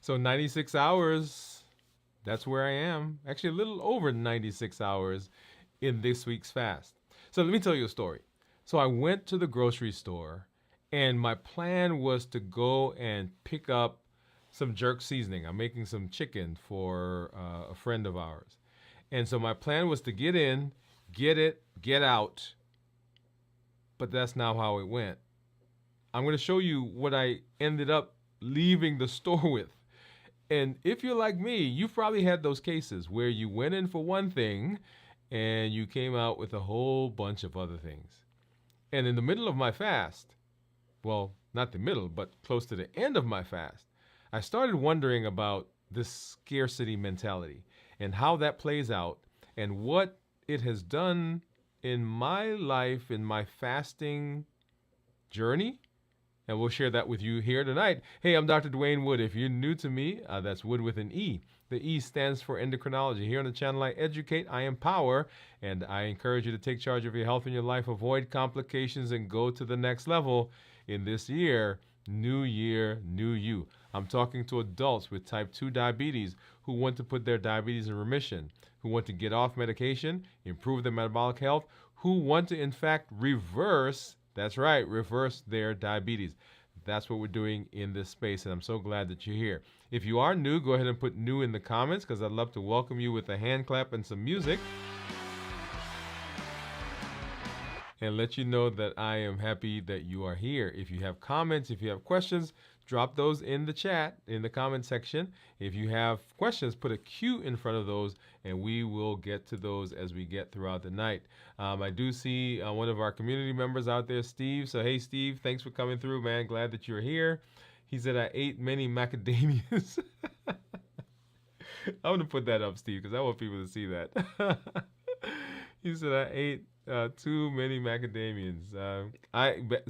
So 96 hours, that's where I am. Actually, a little over 96 hours in this week's fast. So let me tell you a story. So I went to the grocery store, and my plan was to go and pick up some jerk seasoning. I'm making some chicken for a friend of ours. And so my plan was to get in, get it, get out, but that's not how it went. I'm going to show you what I ended up leaving the store with. And if you're like me, you've probably had those cases where you went in for one thing and you came out with a whole bunch of other things. And in the middle of my fast, well, not the middle, but close to the end of my fast, I started wondering about this scarcity mentality and how that plays out and what it has done in my life, in my fasting journey. And we'll share that with you here tonight. Hey, I'm Dr. Dwain Woode. If you're new to me, that's Wood with an E. The E stands for endocrinology. Here on the channel, I educate, I empower, and I encourage you to take charge of your health and your life, avoid complications, and go to the next level in this year, new you. I'm talking to adults with type 2 diabetes who want to put their diabetes in remission, who want to get off medication, improve their metabolic health, who want to, in fact, reverse, that's right, reverse their diabetes. That's what we're doing in this space, and I'm so glad that you're here. If you are new, go ahead and put new in the comments because I'd love to welcome you with a hand clap and some music and let you know that I am happy that you are here. If you have comments, if you have questions, drop those in the chat, in the comment section. If you have questions, put a Q in front of those, and we will get to those as we get throughout the night. I do see one of our community members out there, Steve. So, hey, Steve, thanks for coming through, man. Glad that you're here. He said, I ate many macadamias. I'm going to put that up, Steve, because I want people to see that. He said, I ate too many macadamians.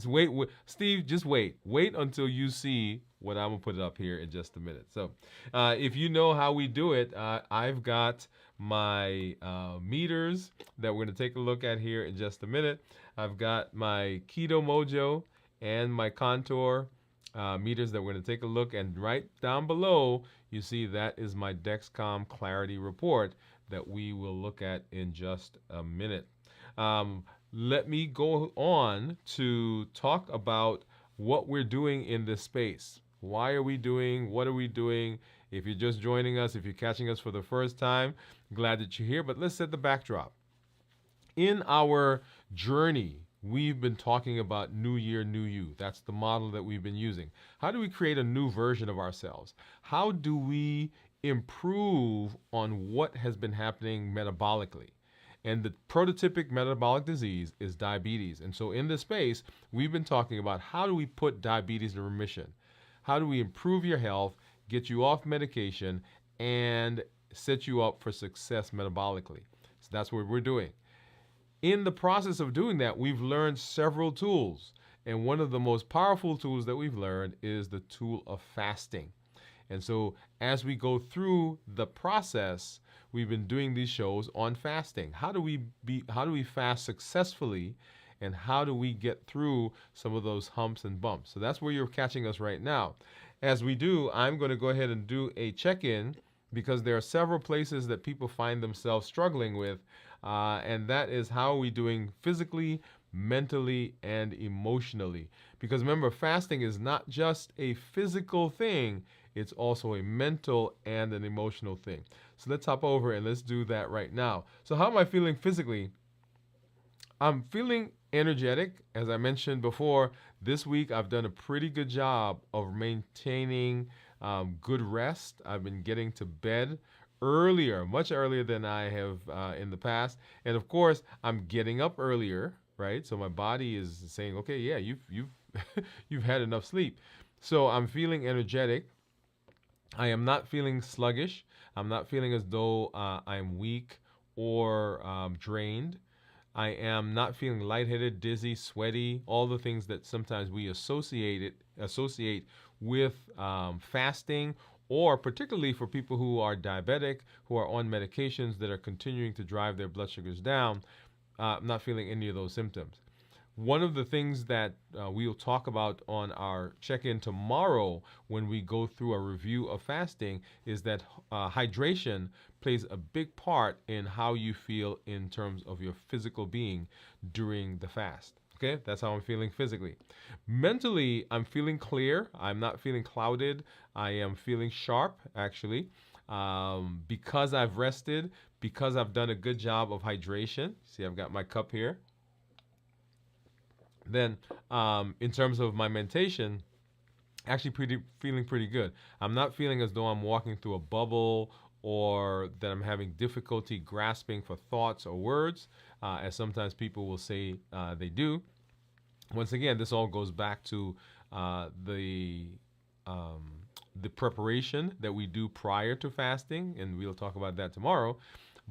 Wait, Steve, just wait. Wait until you see what I'm going to put up here in just a minute. So if you know how we do it, I've got my meters that we're going to take a look at here in just a minute. I've got my Keto Mojo and my Contour meters that we're going to take a look. And right down below, you see that is my Dexcom Clarity Report that we will look at in just a minute. Let me go on to talk about what we're doing in this space. Why are we doing? What are we doing? If you're just joining us, if you're catching us for the first time, glad that you're here. But let's set the backdrop. In our journey, we've been talking about new year, new you. That's the model that we've been using. How do we create a new version of ourselves? How do we improve on what has been happening metabolically? And the prototypic metabolic disease is diabetes. And so in this space, we've been talking about how do we put diabetes in remission? How do we improve your health, get you off medication, and set you up for success metabolically? So that's what we're doing. In the process of doing that, we've learned several tools. And one of the most powerful tools that we've learned is the tool of fasting. And so as we go through the process, we've been doing these shows on fasting. How do we fast successfully, and how do we get through some of those humps and bumps? So that's where you're catching us right now. As we do, I'm going to go ahead and do a check-in because there are several places that people find themselves struggling with, and that is how are we doing physically, mentally, and emotionally. Because remember, fasting is not just a physical thing, it's also a mental and an emotional thing. So let's hop over and let's do that right now. So how am I feeling physically? I'm feeling energetic. As I mentioned before, this week I've done a pretty good job of maintaining good rest. I've been getting to bed earlier, much earlier than I have in the past. And of course, I'm getting up earlier, right? So my body is saying, okay, yeah, you've you've had enough sleep. So I'm feeling energetic. I am not feeling sluggish. I'm not feeling as though I'm weak or drained. I am not feeling lightheaded, dizzy, sweaty, all the things that sometimes we associate with fasting, or particularly for people who are diabetic, who are on medications that are continuing to drive their blood sugars down. I'm not feeling any of those symptoms. one of the things that we'll talk about on our check-in tomorrow when we go through a review of fasting is that hydration plays a big part in how you feel in terms of your physical being during the fast. Okay, that's how I'm feeling physically. Mentally, I'm feeling clear. I'm not feeling clouded. I am feeling sharp, actually, because I've rested, because I've done a good job of hydration. See, I've got my cup here. Then, in terms of my mentation, actually feeling pretty good. I'm not feeling as though I'm walking through a bubble or that I'm having difficulty grasping for thoughts or words, as sometimes people will say they do. Once again, this all goes back to uh, the um, the preparation that we do prior to fasting, and we'll talk about that tomorrow.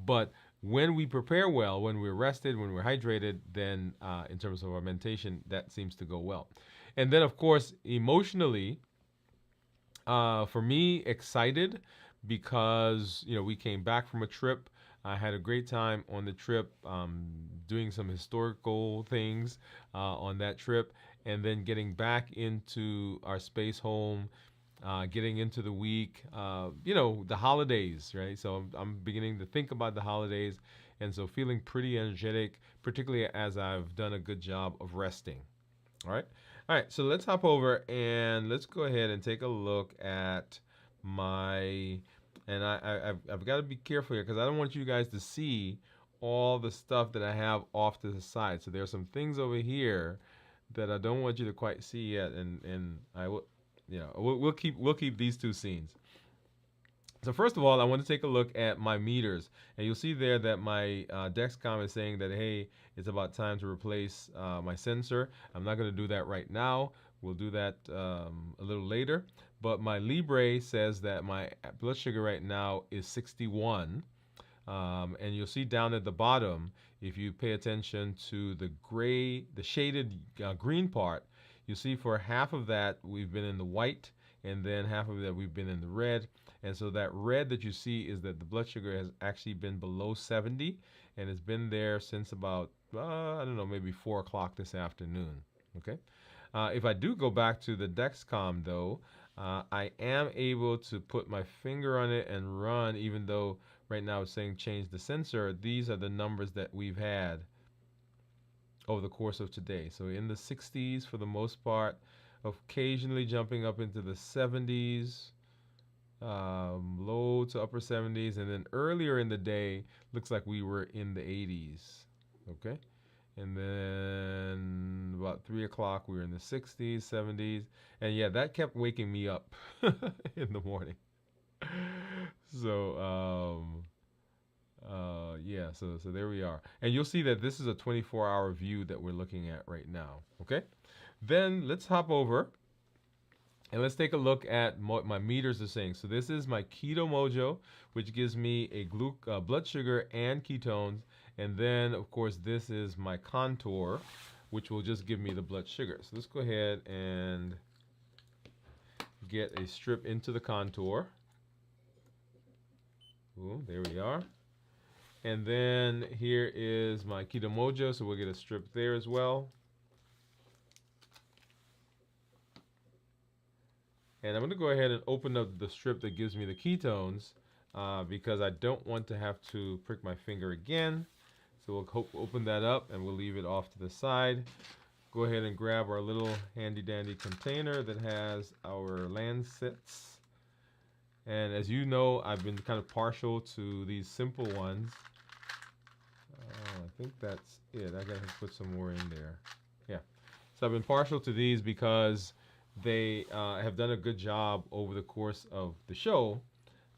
But when we prepare well, when we're rested, when we're hydrated, then in terms of our mentation, that seems to go well. And then, of course, emotionally, for me, excited because we came back from a trip. I had a great time on the trip, doing some historical things on that trip, and then getting back into our space home, getting into the week, the holidays, right? So I'm beginning to think about the holidays, and so feeling pretty energetic, particularly as I've done a good job of resting. All right. All right. So let's hop over and let's go ahead and take a look at my. And I've got to be careful here because I don't want you guys to see all the stuff that I have off to the side. So there's some things over here that I don't want you to quite see yet, and I will, we'll keep these two scenes. So first of all, I want to take a look at my meters, and you'll see there that my Dexcom is saying that hey, it's about time to replace my sensor. I'm not going to do that right now. We'll do that a little later. But my Libre says that my blood sugar right now is 61, and you'll see down at the bottom, if you pay attention to the shaded green part, you'll see for half of that we've been in the white, and then half of that we've been in the red. And so that red that you see is that the blood sugar has actually been below 70, and it's been there since about, I don't know, maybe 4 o'clock this afternoon. Okay. If I do go back to the Dexcom, though, I am able to put my finger on it and run, even though right now it's saying change the sensor. These are the numbers that we've had over the course of today. So in the 60s for the most part, occasionally jumping up into the 70s, low to upper 70s, and then earlier in the day, looks like we were in the 80s. Okay. And then about 3 o'clock, we were in the 60s, 70s. And yeah, that kept waking me up in the morning. So, so there we are. And you'll see that this is a 24-hour view that we're looking at right now. Okay. Then let's hop over and let's take a look at what my meters are saying. So this is my Keto Mojo, which gives me a blood sugar and ketones. And then, of course, this is my Contour, which will just give me the blood sugar. So let's go ahead and get a strip into the Contour. Ooh, there we are. And then here is my Keto Mojo, so we'll get a strip there as well. And I'm going to go ahead and open up the strip that gives me the ketones because I don't want to have to prick my finger again. So we'll open that up and we'll leave it off to the side. Go ahead and grab our little handy dandy container that has our Lancets. And as you know, I've been kind of partial to these simple ones. I think that's it. I gotta put some more in there. Yeah. So I've been partial to these because they have done a good job over the course of the show.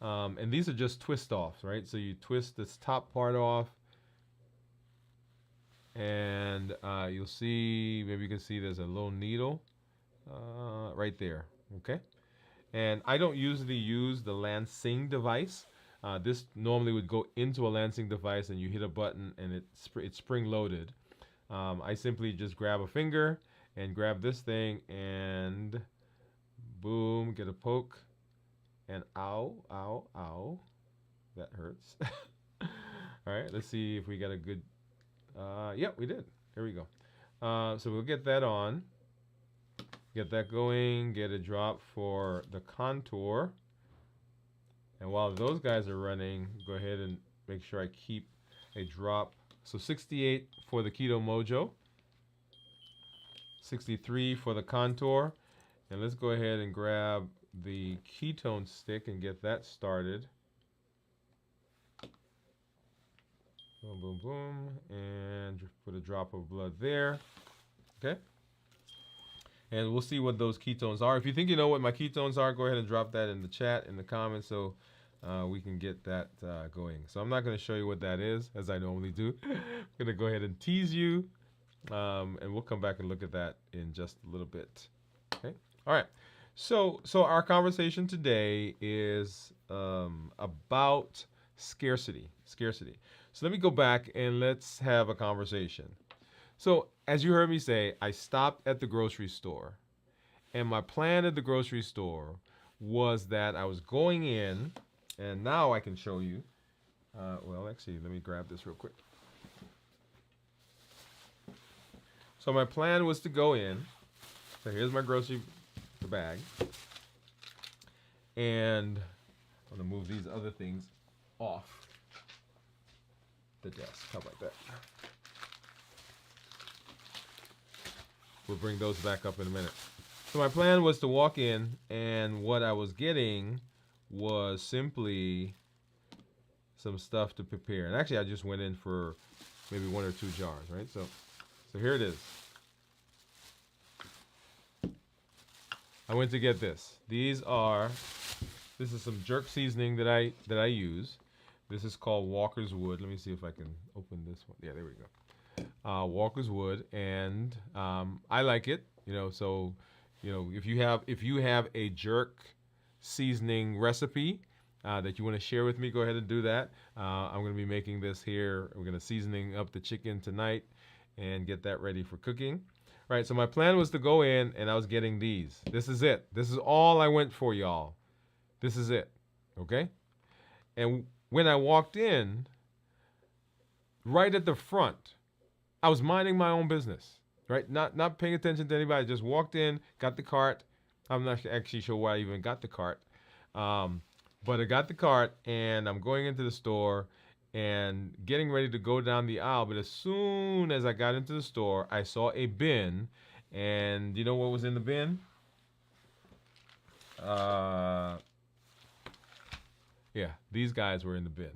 And these are just twist offs, right? So you twist this top part off. And you'll see, maybe you can see there's a little needle right there. Okay. And I don't usually use the Lansing device. This normally would go into a Lansing device and you hit a button and it's spring loaded. I simply just grab a finger and grab this thing and boom, get a poke and ow, ow, ow. That hurts. All right, let's see if we got a good, yep, we did. Here we go. So we'll get that on. Get that going. Get a drop for the contour. And while those guys are running, go ahead and make sure I keep a drop. So 68 for the Keto Mojo. 63 for the contour. And let's go ahead and grab the ketone stick and get that started. Boom, boom, boom. And put a drop of blood there. Okay. And we'll see what those ketones are. If you think you know what my ketones are, go ahead and drop that in the chat, in the comments, so we can get that going. So I'm not going to show you what that is, as I normally do. I'm going to go ahead and tease you, and we'll come back and look at that in just a little bit. Okay. All right. So our conversation today is about scarcity. Scarcity. So let me go back and let's have a conversation. So as you heard me say, I stopped at the grocery store, and my plan at the grocery store was that I was going in, and now I can show you. Well, actually, let me grab this real quick. So my plan was to go in. So here's my grocery bag. And I'm going to move these other things off the desk. How about that? We'll bring those back up in a minute. So my plan was to walk in, and what I was getting was simply some stuff to prepare. And actually, I just went in for maybe 1 or 2 jars, right? So here it is. I went to get this. This is some jerk seasoning that I use. This is called Walker's Wood. Let me see if I can open this one. Yeah, there we go. Walker's Wood, and I like it. So if you have a jerk seasoning recipe that you want to share with me, go ahead and do that. I'm going to be making this here. We're going to seasoning up the chicken tonight and get that ready for cooking. Right, so my plan was to go in, and I was getting these. This is it. This is all I went for, y'all. This is it, okay? And when I walked in, right at the front, I was minding my own business, right? Not paying attention to anybody. Just walked in, got the cart. I'm not actually sure why I even got the cart. But I got the cart, and I'm going into the store and getting ready to go down the aisle. But as soon as I got into the store, I saw a bin. And you know what was in the bin? Yeah, these guys were in the bin.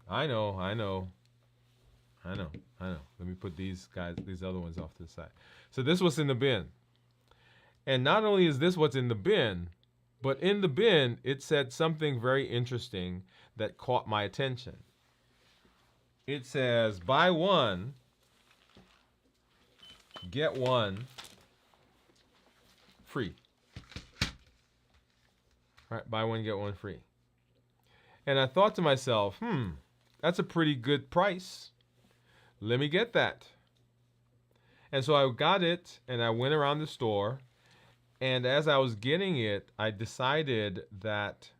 I know. Let me put these other ones off to the side. So this was in the bin. And not only is this what's in the bin, but in the bin, it said something very interesting that caught my attention. It says, buy one, get one free. All right, buy one, get one free. And I thought to myself, that's a pretty good price. Let me get that. And so I got it, and I went around the store. And as I was getting it, I decided that,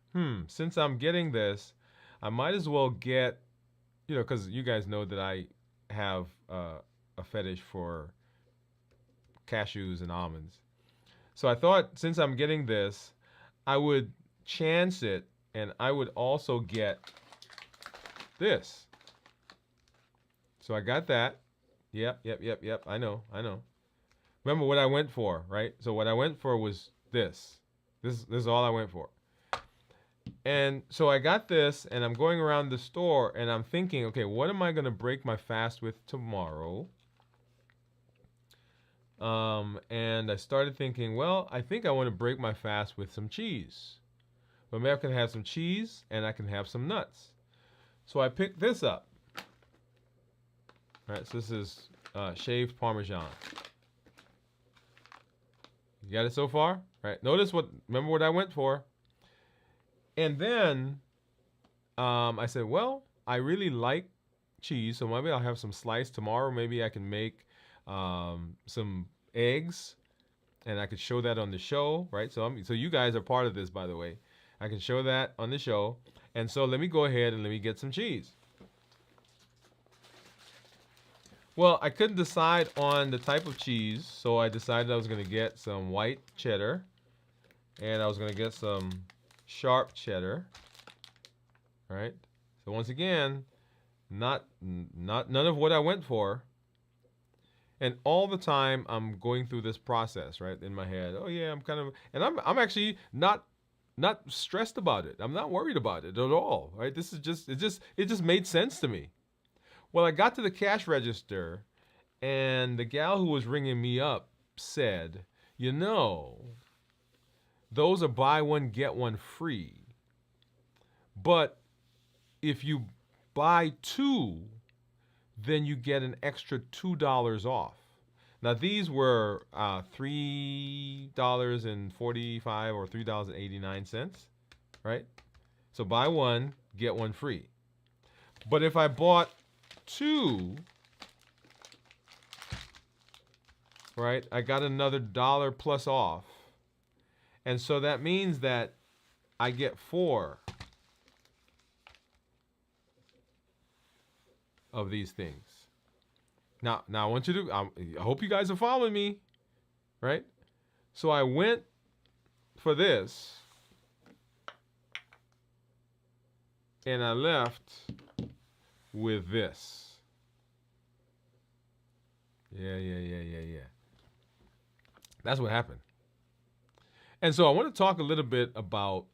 since I'm getting this, I might as well get, because you guys know that I have a fetish for cashews and almonds. So I thought, since I'm getting this, I would chance it, and I would also get this. So I got that. Yep. I know. Remember what I went for, right? So what I went for was this. This is all I went for. And so I got this, and I'm going around the store, and I'm thinking, okay, what am I going to break my fast with tomorrow? And I started thinking, well, I think I want to break my fast with some cheese. But maybe I can have some cheese, and I can have some nuts. So I picked this up. All right, so this is shaved Parmesan. You got it so far? Right. Remember what I went for. And then I said, well, I really like cheese, so maybe I'll have some slice tomorrow. Maybe I can make some eggs, and I could show that on the show, right? So you guys are part of this, by the way. I can show that on the show. And so let me go ahead and let me get some cheese. Well, I couldn't decide on the type of cheese, so I decided I was going to get some white cheddar, and I was going to get some sharp cheddar. All right. So once again, not none of what I went for. And all the time I'm going through this process, right, in my head. Oh yeah, I'm kind of, and I'm actually not stressed about it. I'm not worried about it at all, right? This is just made sense to me. Well, I got to the cash register, and the gal who was ringing me up said, "You know, those are buy one get one free. But if you buy two, then you get an extra $2 off." Now these were $3.45 or $3.89, right? So buy one, get one free. But if I bought two, right, I got another dollar plus off. And so that means that I get 4 of these things. Now I want you to, I hope you guys are following me, right? So I went for this, and I left with this. Yeah. That's what happened. And so I want to talk a little bit about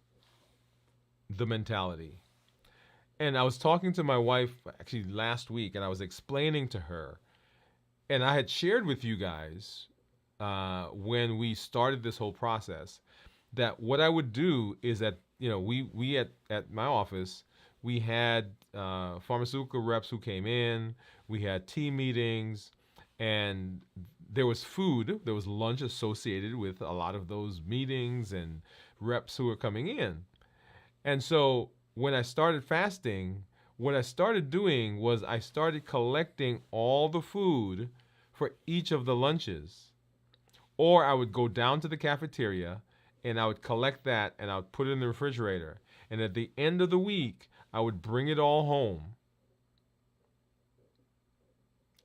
the mentality. And I was talking to my wife actually last week, and I was explaining to her, and I had shared with you guys when we started this whole process that what I would do is that, we at my office, we had pharmaceutical reps who came in, we had team meetings, and there was food, there was lunch associated with a lot of those meetings and reps who were coming in. And so when I started fasting, what I started doing was I started collecting all the food for each of the lunches. Or I would go down to the cafeteria and I would collect that and I would put it in the refrigerator. And at the end of the week, I would bring it all home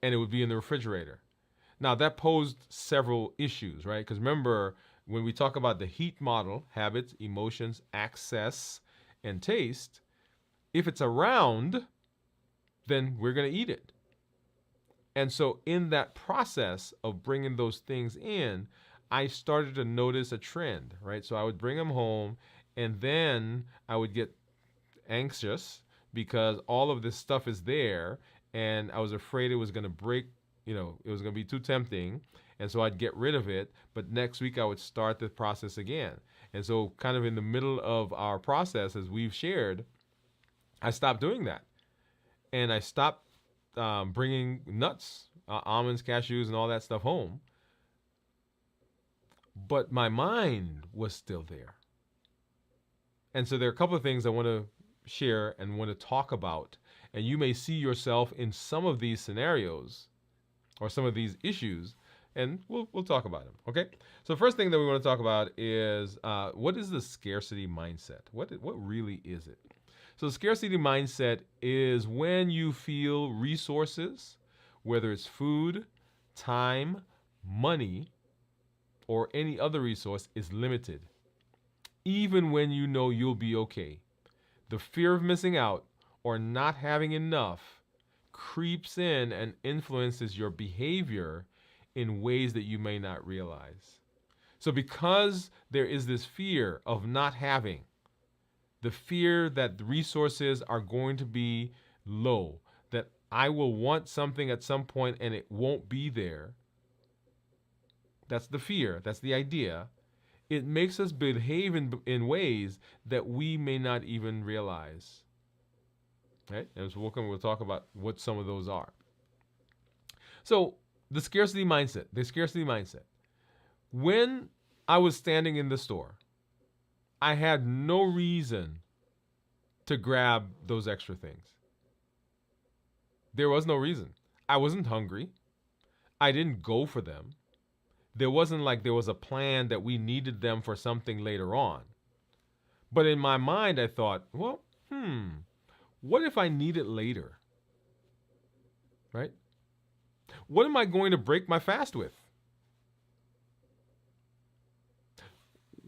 and it would be in the refrigerator. Now that posed several issues, right? Because remember, when we talk about the HEAT model, habits, emotions, access, and taste, if it's around, then we're going to eat it. And so in that process of bringing those things in, I started to notice a trend, right? So I would bring them home, and then I would get anxious because all of this stuff is there, and I was afraid it was going to break, it was going to be too tempting. And so I'd get rid of it, but next week I would start the process again. And so kind of in the middle of our process, as we've shared, I stopped doing that. And I stopped bringing nuts, almonds, cashews, and all that stuff home. But my mind was still there. And so there are a couple of things I want to share and want to talk about. And you may see yourself in some of these scenarios or some of these issues, and we'll talk about them, okay? So the first thing that we want to talk about is what is the scarcity mindset? What really is it? So scarcity mindset is when you feel resources, whether it's food, time, money, or any other resource, is limited, even when you know you'll be okay. The fear of missing out or not having enough creeps in and influences your behavior in ways that you may not realize. So because there is this fear of not having, the fear that the resources are going to be low, that I will want something at some point and it won't be there. That's the fear. That's the idea. It makes us behave in ways that we may not even realize. Right? And so we'll talk about what some of those are. So the scarcity mindset. When I was standing in the store, I had no reason to grab those extra things. There was no reason. I wasn't hungry. I didn't go for them. There wasn't like there was a plan that we needed them for something later on. But in my mind, I thought, well, what if I need it later? Right? What am I going to break my fast with?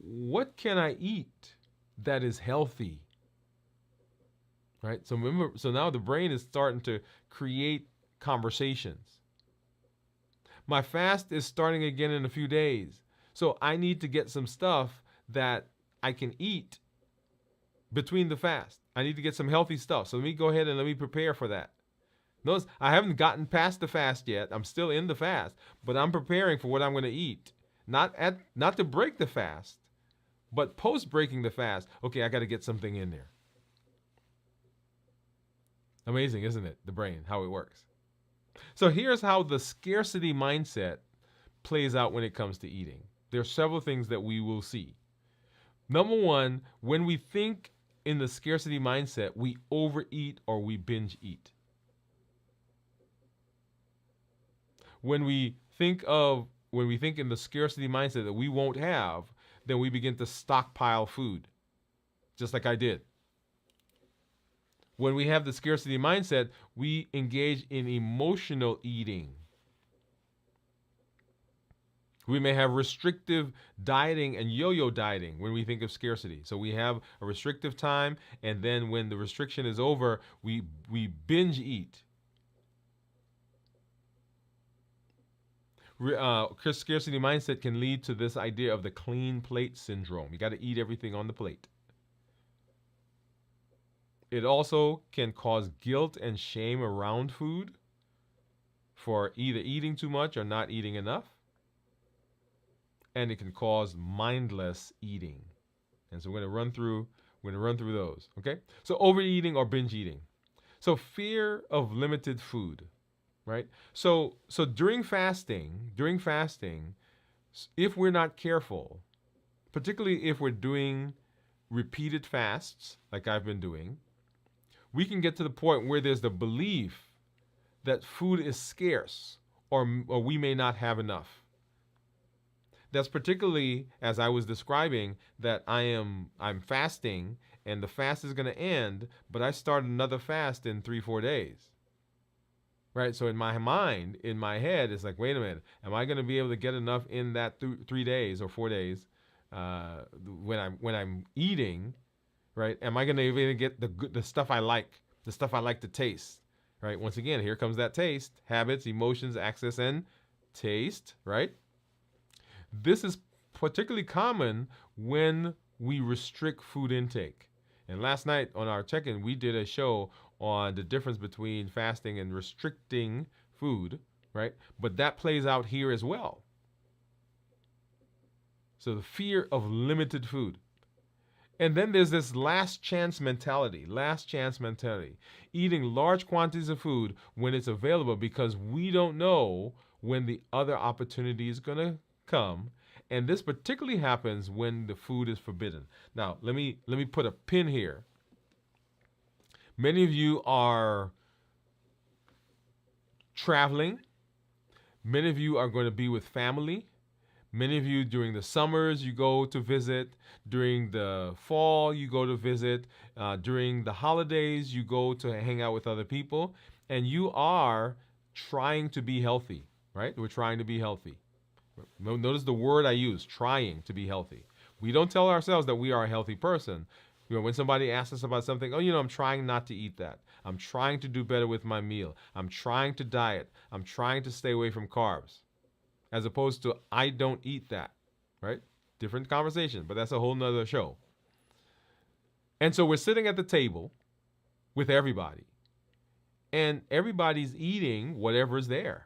What can I eat that is healthy? Right? So remember, so now the brain is starting to create conversations. My fast is starting again in a few days. So I need to get some stuff that I can eat between the fast. I need to get some healthy stuff. So let me go ahead and let me prepare for that. Notice I haven't gotten past the fast yet. I'm still in the fast, but I'm preparing for what I'm going to eat. Not to break the fast, but post breaking the fast. Okay, I got to get something in there. Amazing, isn't it? The brain, how it works. So here's how the scarcity mindset plays out when it comes to eating. There are several things that we will see. Number one, when we think in the scarcity mindset, we overeat or we binge eat. When we think in the scarcity mindset that we won't have, then we begin to stockpile food, just like I did. When we have the scarcity mindset, we engage in emotional eating. We may have restrictive dieting and yo-yo dieting when we think of scarcity. So we have a restrictive time, and then when the restriction is over, we binge eat. Scarcity mindset can lead to this idea of the clean plate syndrome. You got to eat everything on the plate. It also can cause guilt and shame around food for either eating too much or not eating enough. And it can cause mindless eating. And so we're going to run through those, okay? So overeating or binge eating. So fear of limited food, right? So during fasting, if we're not careful, particularly if we're doing repeated fasts like I've been doing, we can get to the point where there's the belief that food is scarce or we may not have enough. That's particularly as I was describing that I'm fasting and the fast is going to end, but I start another fast in 3-4 days. Right? So in my mind, in my head, it's like, wait a minute, am I going to be able to get enough in that 3 days or 4 days when I'm eating? Right? Am I going to even get the stuff I like, the stuff I like to taste? Right? Once again, here comes that taste, habits, emotions, access, and taste. Right? This is particularly common when we restrict food intake. And last night on our check-in, we did a show on the difference between fasting and restricting food, right? But that plays out here as well. So the fear of limited food. And then there's this last chance mentality, eating large quantities of food when it's available because we don't know when the other opportunity is going to come. And this particularly happens when the food is forbidden. Now, let me put a pin here. Many of you are traveling. Many of you are going to be with family. Many of you during the summers you go to visit. During the fall you go to visit. During the holidays you go to hang out with other people. And you are trying to be healthy, right? We're trying to be healthy. Notice the word I use, trying to be healthy. We don't tell ourselves that we are a healthy person. When somebody asks us about something, I'm trying not to eat that. I'm trying to do better with my meal. I'm trying to diet. I'm trying to stay away from carbs. As opposed to, I don't eat that, right? Different conversation, but that's a whole nother show. And so we're sitting at the table with everybody. And everybody's eating whatever's there.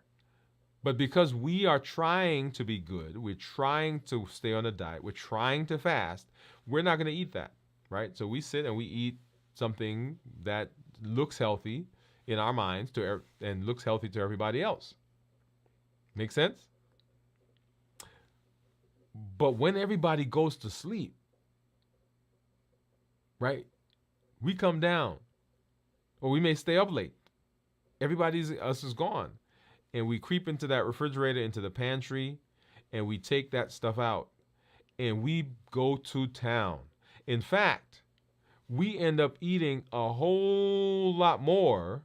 But because we are trying to be good, we're trying to stay on a diet, we're trying to fast, we're not going to eat that, right? So we sit and we eat something that looks healthy in our minds and looks healthy to everybody else. Make sense? But when everybody goes to sleep, right, we come down or we may stay up late. Us is gone. And we creep into that refrigerator, into the pantry, and we take that stuff out. And we go to town. In fact, we end up eating a whole lot more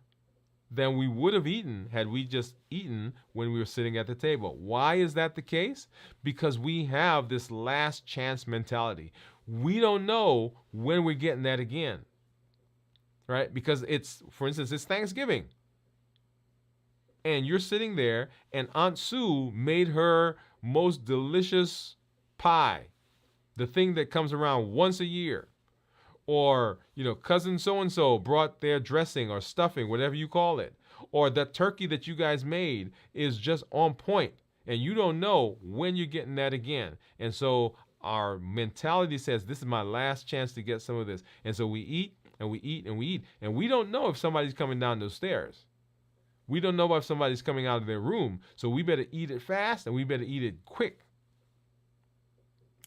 than we would have eaten had we just eaten when we were sitting at the table. Why is that the case? Because we have this last chance mentality. We don't know when we're getting that again, right? Because it's, for instance, it's Thanksgiving. And you're sitting there, and Aunt Sue made her most delicious pie, the thing that comes around once a year. Or, cousin so-and-so brought their dressing or stuffing, whatever you call it. Or the turkey that you guys made is just on point, and you don't know when you're getting that again. And so our mentality says, this is my last chance to get some of this. And so we eat, and we eat, and we eat. And we don't know if somebody's coming down those stairs. We don't know if somebody's coming out of their room. So we better eat it fast, and we better eat it quick.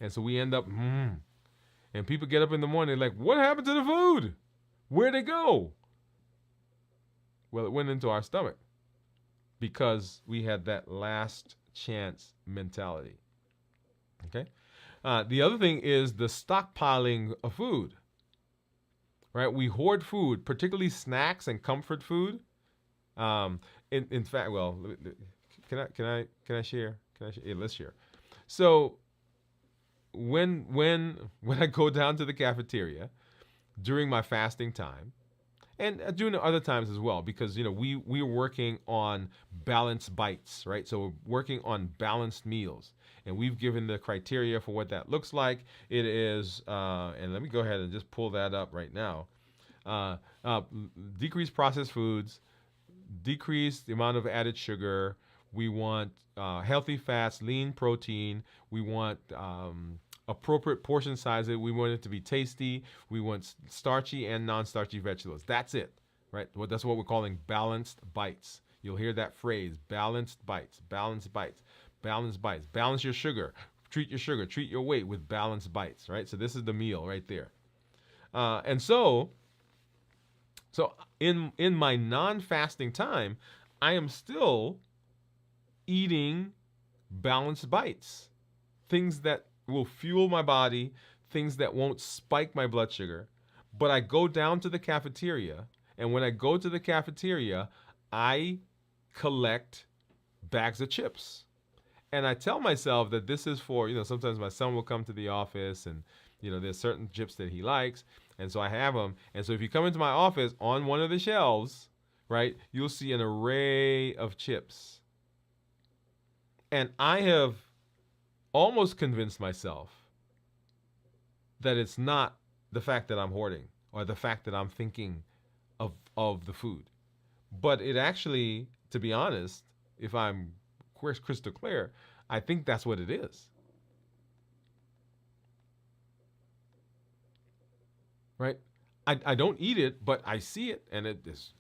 And so we end up, and people get up in the morning like, what happened to the food? Where'd it go? Well, it went into our stomach because we had that last chance mentality. Okay? The other thing is the stockpiling of food. Right? We hoard food, particularly snacks and comfort food. In fact, well, can I share? Yeah, let's share. So when I go down to the cafeteria during my fasting time, and during other times as well, because we're working on balanced bites, right? So we're working on balanced meals, and we've given the criteria for what that looks like. It is, and let me go ahead and just pull that up right now. Decrease processed foods, decrease the amount of added sugar. We want healthy fats, lean protein. We want appropriate portion sizes. We want it to be tasty. We want starchy and non-starchy vegetables. That's it, right? Well, that's what we're calling balanced bites. You'll hear that phrase, balanced bites, balanced bites, balanced bites. Balance your sugar. Treat your sugar. Treat your weight with balanced bites, right? So this is the meal right there. And so in my non-fasting time, I am still eating balanced bites, things that will fuel my body, things that won't spike my blood sugar. But I go down to the cafeteria, and when I go to the cafeteria, I collect bags of chips. And I tell myself that this is for, sometimes my son will come to the office, and there's certain chips that he likes, and so I have them. And so if you come into my office, on one of the shelves, right, you'll see an array of chips. And I have almost convinced myself that it's not the fact that I'm hoarding or the fact that I'm thinking of the food. But it actually, to be honest, if I'm crystal clear, I think that's what it is. Right? I don't eat it, but I see it, and it is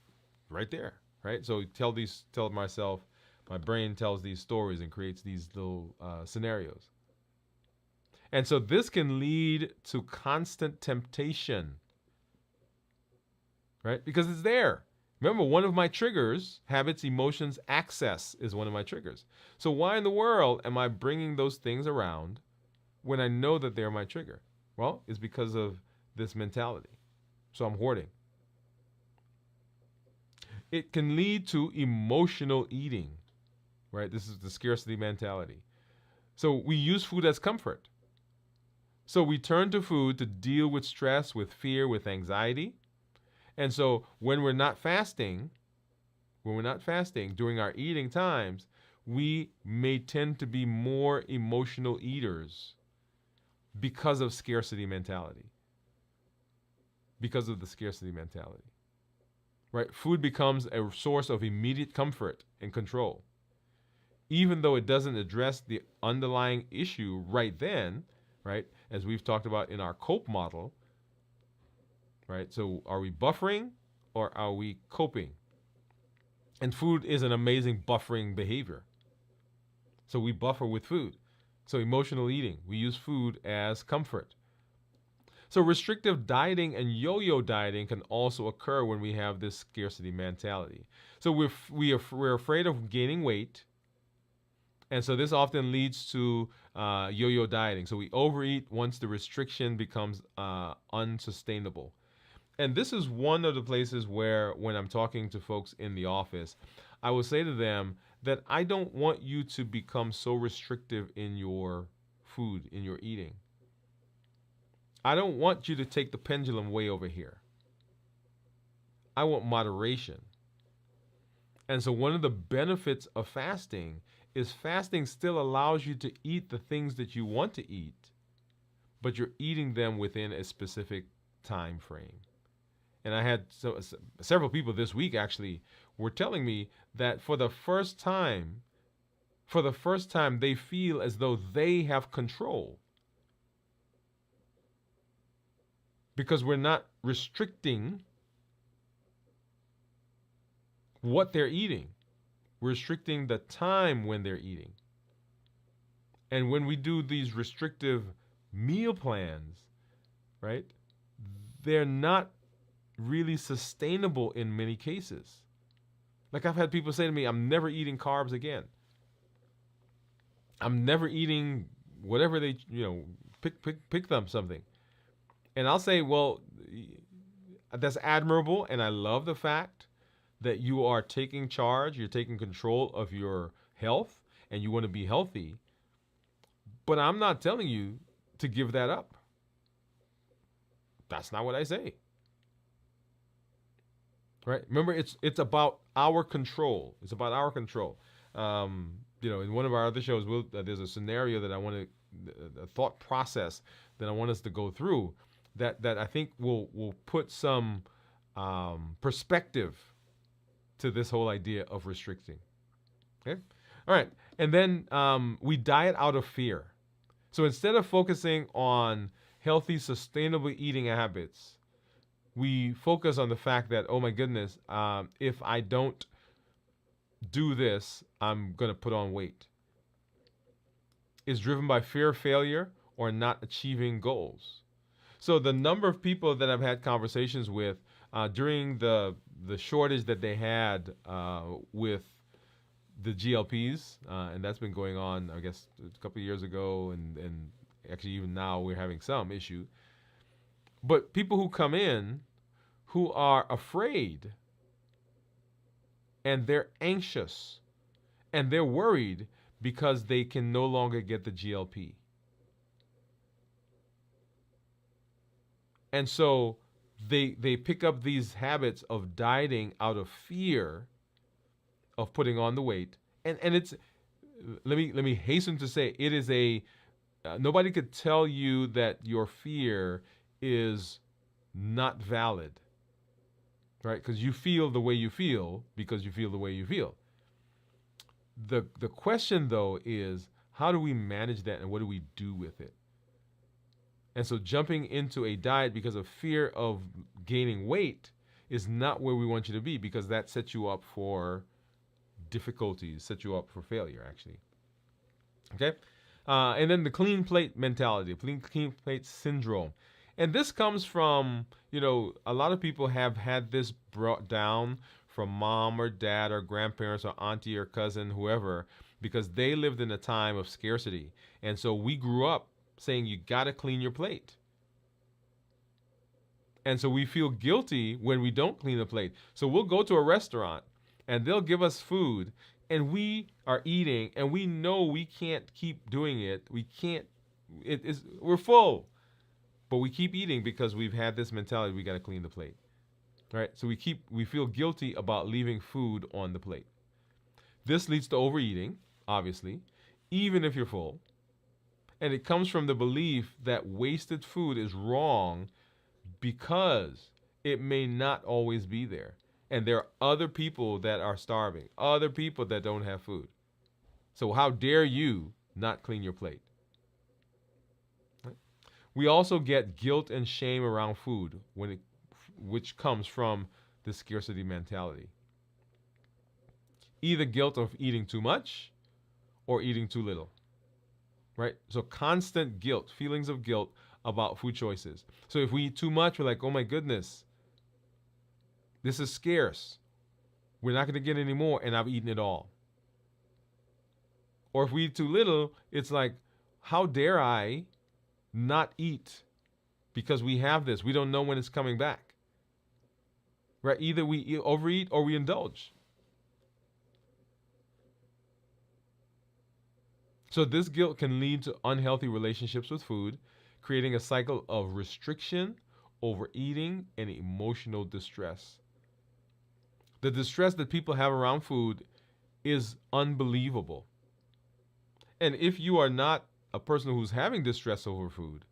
right there. Right? So tell myself, my brain tells these stories and creates these little scenarios. And so this can lead to constant temptation, right? Because it's there. Remember, one of my triggers, habits, emotions, access is one of my triggers. So why in the world am I bringing those things around when I know that they're my trigger? Well, it's because of this mentality. So I'm hoarding. It can lead to emotional eating, right? This is the scarcity mentality. So we use food as comfort. So we turn to food to deal with stress, with fear, with anxiety. And so when we're not fasting during our eating times, we may tend to be more emotional eaters because of scarcity mentality. Because of the scarcity mentality. Right? Food becomes a source of immediate comfort and control. Even though it doesn't address the underlying issue right then, right? As we've talked about in our COPE model, right? So are we buffering or are we coping? And food is an amazing buffering behavior. So we buffer with food. So emotional eating, we use food as comfort. So restrictive dieting and yo-yo dieting can also occur when we have this scarcity mentality. So we're afraid of gaining weight. And so this often leads to yo-yo dieting. So we overeat once the restriction becomes unsustainable. And this is one of the places where, when I'm talking to folks in the office, I will say to them that I don't want you to become so restrictive in your food, in your eating. I don't want you to take the pendulum way over here. I want moderation. And so one of the benefits of fasting is fasting still allows you to eat the things that you want to eat, but you're eating them within a specific time frame. And I had several people this week actually were telling me that for the first time, they feel as though they have control, because we're not restricting what they're eating. We're restricting the time when they're eating. And when we do these restrictive meal plans, right, they're not really sustainable in many cases. Like, I've had people say to me, I'm never eating carbs again. I'm never eating whatever they, pick them something. And I'll say, well, that's admirable, and I love the fact that you are taking charge, you're taking control of your health, and you want to be healthy. But I'm not telling you to give that up. That's not what I say. Right? Remember, it's about our control. It's about our control. In one of our other shows, there's a scenario that I want to, a thought process that I want us to go through that I think will put some perspective to this whole idea of restricting. Okay? All right. And then we diet out of fear. So instead of focusing on healthy, sustainable eating habits, we focus on the fact that, oh my goodness, if I don't do this, I'm going to put on weight. It's driven by fear of failure or not achieving goals. So the number of people that I've had conversations with during the shortage that they had with the GLPs, and that's been going on, I guess, a couple of years ago, and actually even now we're having some issue. But people who come in who are afraid, and they're anxious, and they're worried because they can no longer get the GLP. And so they pick up these habits of dieting out of fear of putting on the weight. And it's, let me hasten to say, it is nobody could tell you that your fear is not valid, right? Because you feel the way you feel because you feel the way you feel. The question, though, is how do we manage that and what do we do with it? And so jumping into a diet because of fear of gaining weight is not where we want you to be, because that sets you up for difficulties, sets you up for failure, actually. Okay? And then the clean plate mentality, clean plate syndrome. And this comes from, a lot of people have had this brought down from mom or dad or grandparents or auntie or cousin, whoever, because they lived in a time of scarcity. And so we grew up saying you got to clean your plate. And so we feel guilty when we don't clean the plate. So we'll go to a restaurant and they'll give us food and we are eating and we know we can't keep doing it. We're full. But we keep eating because we've had this mentality, we got to clean the plate. Right? So we feel guilty about leaving food on the plate. This leads to overeating, obviously, even if you're full. And it comes from the belief that wasted food is wrong because it may not always be there. And there are other people that are starving, other people that don't have food. So how dare you not clean your plate? Right? We also get guilt and shame around food which comes from the scarcity mentality. Either guilt of eating too much or eating too little. Right? So constant guilt, feelings of guilt about food choices. So if we eat too much, we're like, oh my goodness, this is scarce. We're not going to get any more, and I've eaten it all. Or if we eat too little, it's like, how dare I not eat because we have this? We don't know when it's coming back. right? Either we overeat or we indulge. So this guilt can lead to unhealthy relationships with food, creating a cycle of restriction, overeating, and emotional distress. The distress that people have around food is unbelievable. And if you are not a person who's having distress over food,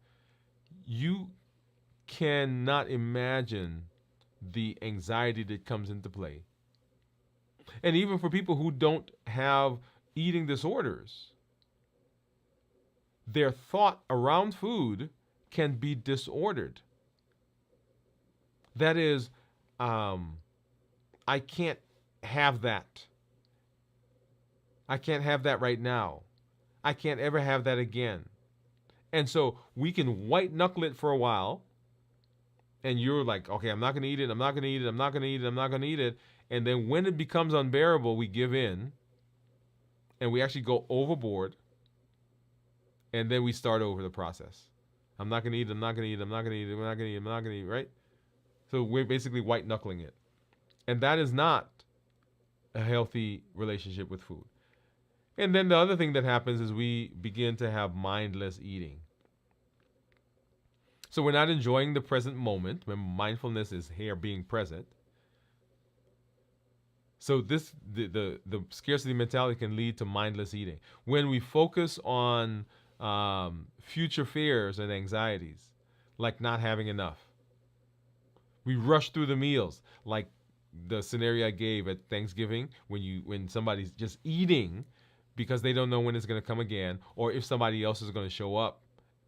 you cannot imagine the anxiety that comes into play. And even for people who don't have eating disorders, their thought around food can be disordered. That is, I can't have that. I can't have that right now. I can't ever have that again. And so we can white knuckle it for a while. And you're like, okay, I'm not going to eat it. I'm not going to eat it. I'm not going to eat it. I'm not going to eat it. And then when it becomes unbearable, we give in and we actually go overboard. And then we start over the process. I'm not going to eat it. I'm not going to eat it. I'm not going to eat it. I'm not going to eat it. I'm not going to eat it. Right? So we're basically white knuckling it. And that is not a healthy relationship with food. And then the other thing that happens is we begin to have mindless eating. So we're not enjoying the present moment. Remember, mindfulness is here being present. So the scarcity mentality can lead to mindless eating. When we focus on future fears and anxieties, like not having enough, we rush through the meals, like the scenario I gave at Thanksgiving, when somebody's just eating because they don't know when it's going to come again, or if somebody else is going to show up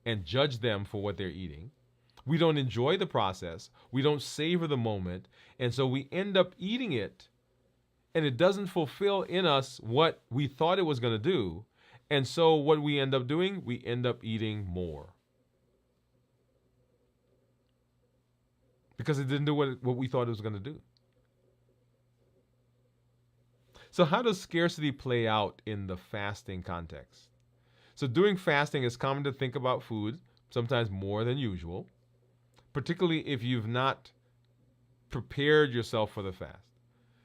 and judge them for what they're eating. We don't enjoy the process. We don't savor the moment. And so we end up eating it, and it doesn't fulfill in us what we thought it was going to do. And so what we end up doing, we end up eating more. Because it didn't do what we thought it was going to do. So how does scarcity play out in the fasting context? So during fasting, it's common to think about food, sometimes more than usual, particularly if you've not prepared yourself for the fast.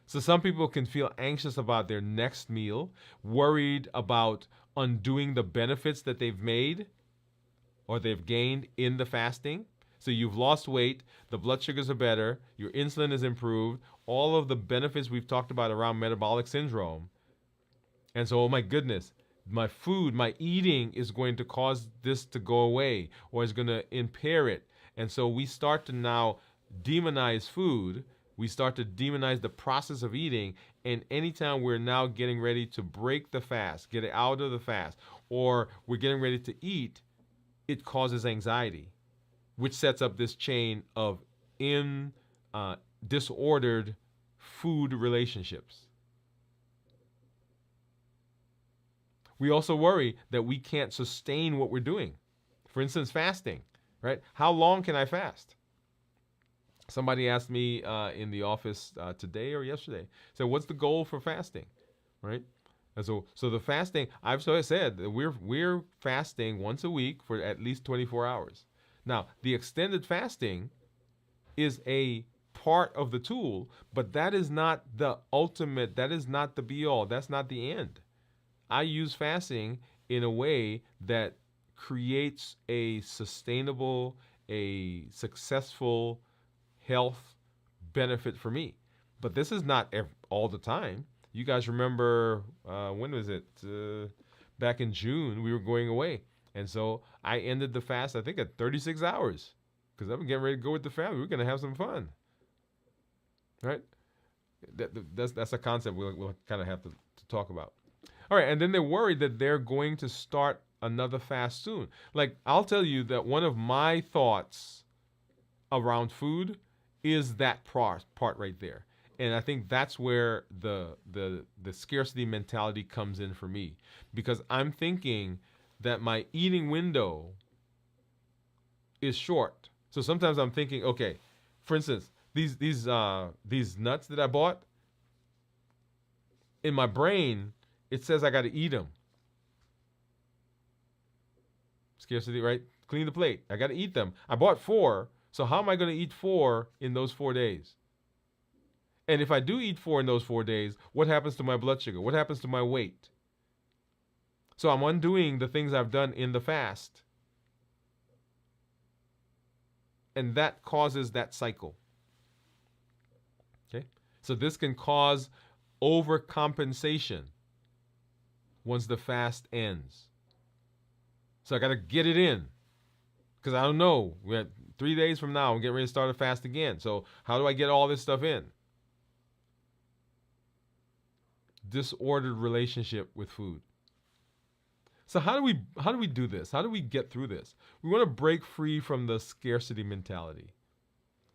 So some people can feel anxious about their next meal, worried about undoing the benefits that they've made or they've gained in the fasting. So you've lost weight, the blood sugars are better, your insulin is improved, all of the benefits we've talked about around metabolic syndrome. And so, oh my goodness, my food, my eating is going to cause this to go away or is going to impair it. And so we start to now demonize food. We start to demonize the process of eating. And anytime we're now getting ready to break the fast, get out of the fast, or we're getting ready to eat, it causes anxiety, which sets up this chain of disordered food relationships. We also worry that we can't sustain what we're doing. For instance, fasting, right? How long can I fast? Somebody asked me in the office today or yesterday, so what's the goal for fasting, right? And so the fasting, I've said that we're fasting once a week for at least 24 hours. Now, the extended fasting is a part of the tool, but that is not the ultimate, that is not the be all, that's not the end. I use fasting in a way that creates a sustainable, a successful health benefit for me. But this is not all the time. You guys remember, when was it? Back in June, we were going away. And so I ended the fast, I think, at 36 hours because I'm getting ready to go with the family. We're going to have some fun. Right? That's a concept we'll kind of have to talk about. All right, and then they're worried that they're going to start another fast soon. Like, I'll tell you that one of my thoughts around food is that part right there. And I think that's where the scarcity mentality comes in for me, because I'm thinking that my eating window is short. So sometimes I'm thinking, okay, for instance, these nuts that I bought, in my brain, it says I got to eat them. Scarcity, right? Clean the plate. I got to eat them. I bought 4. So how am I going to eat 4 in those 4 days? And if I do eat 4 in those 4 days, what happens to my blood sugar? What happens to my weight? So I'm undoing the things I've done in the fast. And that causes that cycle. Okay? So this can cause overcompensation once the fast ends. So I got to get it in. Because I don't know. We're at 3 days from now. I'm getting ready to start a fast again. So how do I get all this stuff in? Disordered relationship with food. So how do we do this? How do we get through this? We want to break free from the scarcity mentality,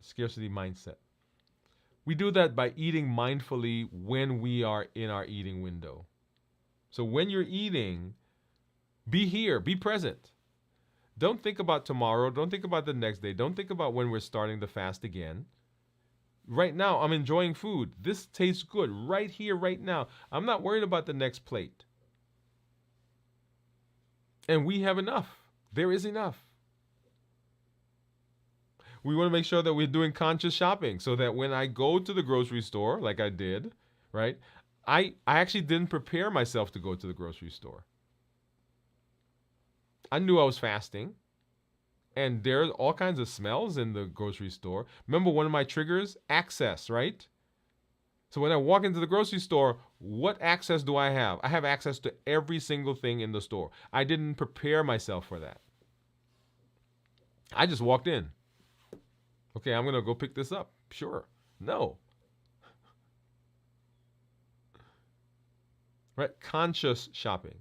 scarcity mindset. We do that by eating mindfully when we are in our eating window. So when you're eating, be here, be present. Don't think about tomorrow. Don't think about the next day. Don't think about when we're starting the fast again. Right now, I'm enjoying food. This tastes good right here, right now. I'm not worried about the next plate. And we have enough. There is enough. We want to make sure that we're doing conscious shopping so that when I go to the grocery store, like I did, right? I actually didn't prepare myself to go to the grocery store. I knew I was fasting. And there's all kinds of smells in the grocery store. Remember one of my triggers? Access, right? So when I walk into the grocery store, what access do I have? I have access to every single thing in the store. I didn't prepare myself for that. I just walked in. Okay, I'm going to go pick this up. Sure. No. Right? Conscious shopping.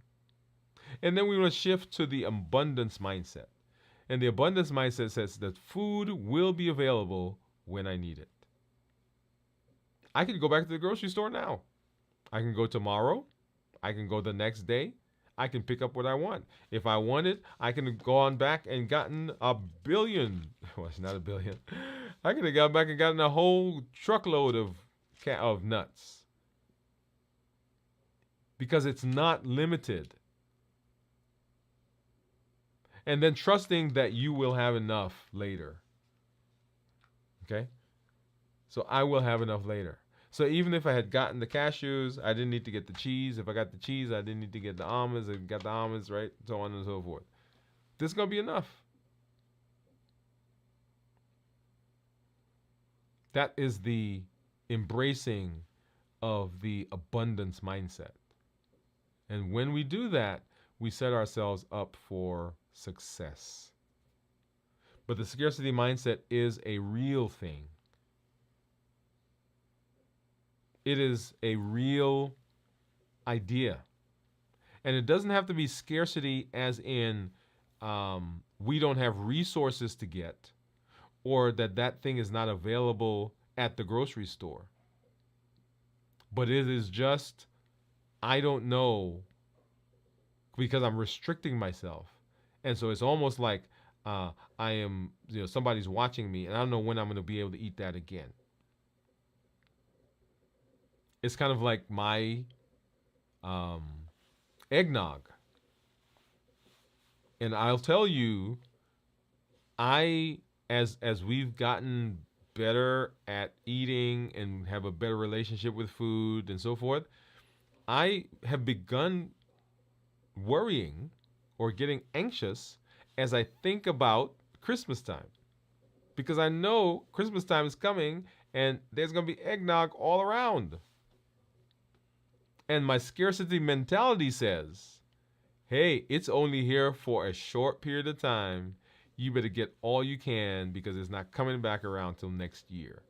And then we want to shift to the abundance mindset. And the abundance mindset says that food will be available when I need it. I can go back to the grocery store now. I can go tomorrow. I can go the next day. I can pick up what I want. If I want it, I can go on back and gotten a billion. Well, it's not a billion. I could have gone back and gotten a whole truckload of nuts. Because it's not limited. And then trusting that you will have enough later. Okay? So I will have enough later. So even if I had gotten the cashews, I didn't need to get the cheese. If I got the cheese, I didn't need to get the almonds. I got the almonds, right? So on and so forth. This is going to be enough. That is the embracing of the abundance mindset. And when we do that, we set ourselves up for success. But the scarcity mindset is a real thing. It is a real idea. And it doesn't have to be scarcity as in we don't have resources to get, or that thing is not available at the grocery store. But it is just, I don't know, because I'm restricting myself. And so it's almost like I am, somebody's watching me, and I don't know when I'm going to be able to eat that again. It's kind of like my eggnog. And I'll tell you, as we've gotten better at eating and have a better relationship with food and so forth, I have begun worrying or getting anxious as I think about Christmas time. Because I know Christmas time is coming and there's going to be eggnog all around. And my scarcity mentality says, hey, it's only here for a short period of time. You better get all you can because it's not coming back around till next year.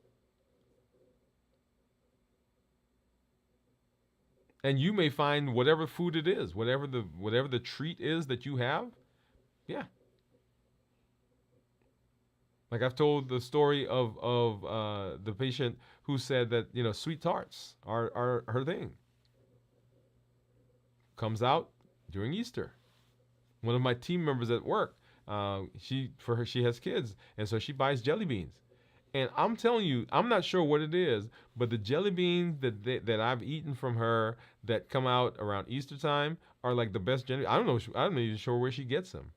And you may find whatever food it is, whatever the treat is that you have. Yeah. Like I've told the story of the patient who said that, sweet tarts are her thing. Comes out during Easter. One of my team members at work, she has kids, and so she buys jelly beans. And I'm telling you, I'm not sure what it is, but the jelly beans that I've eaten from her that come out around Easter time are like the best jelly. I'm not even sure where she gets them,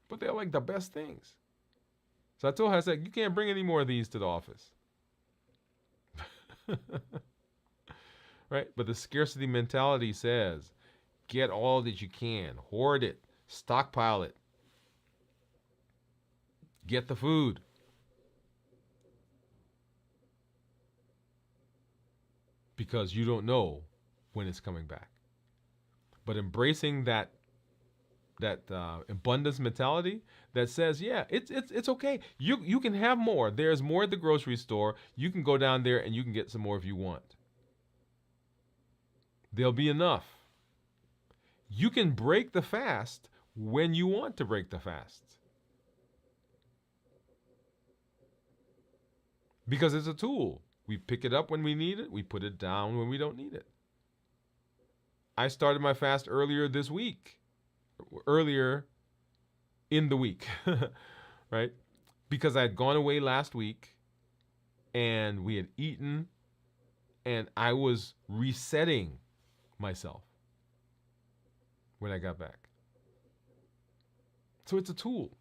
but they're like the best things. So I told her, I said, you can't bring any more of these to the office. Right? But the scarcity mentality says get all that you can, hoard it, stockpile it, get the food. Because you don't know when it's coming back. But embracing that abundance mentality that says, yeah, it's okay. You can have more. There's more at the grocery store. You can go down there and you can get some more if you want. There'll be enough. You can break the fast when you want to break the fast. Because it's a tool. We pick it up when we need it. We put it down when we don't need it. I started my fast earlier this week. Earlier in the week. Right? Because I had gone away last week and we had eaten and I was resetting myself when I got back. So it's a tool.